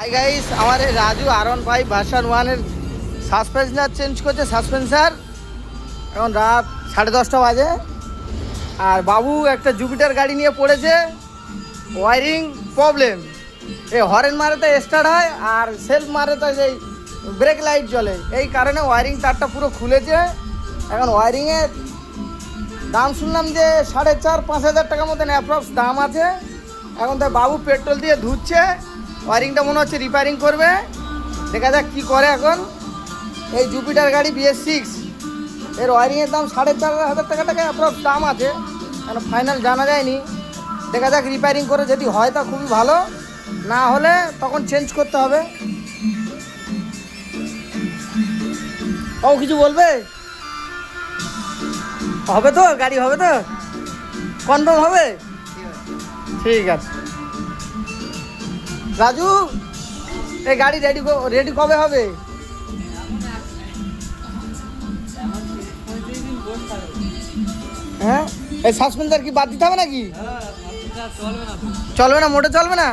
Hi guys, আমার এই Raju R15 version 1-এর সাসপেন্সার change করছে। সাসপেন্সার এখন রাত 10:30 বাজে। আর বাবু একটা জুপিটার গাড়ি নিয়ে পড়েছে, ওয়ারিং প্রবলেম। এই হরেন মারে তো স্টার্ট হয়, আর সেলফ মারে তো সেই ব্রেক লাইট জ্বলে। এই কারণে ওয়ারিং তারটা পুরো খুলেছে। এখন ওয়ারিংয়ের দাম শুনলাম যে 4,500-5 হাজার টাকার মতন অ্যাপ্রক্স দাম আছে। এখন তাই বাবু পেট্রোল দিয়ে ধুচ্ছে, ওয়ারিংটা মনে হচ্ছে রিপেয়ারিং করবে। দেখা যাক কী করে। এখন এই জুপিটার গাড়ি BS6, এর ওয়ারিংয়ের দাম 4,500 টাকা অ্যাপ্রক্স দাম আছে, এখন ফাইনাল জানা যায়নি। দেখা যাক, রিপেয়ারিং করে যদি হয় তা খুবই ভালো, না হলে তখন চেঞ্জ করতে হবে। ও কিছু বলবে? হবে তো? গাড়ি হবে তো? কনফার্ম হবে? ঠিক আছে। রাজু, এই গাড়ি রেডি কবে হবে? হ্যাঁ, এই সাসপেন্সার কি বাদ দিতে হবে নাকি? চলবে না? মোটে চলবে না?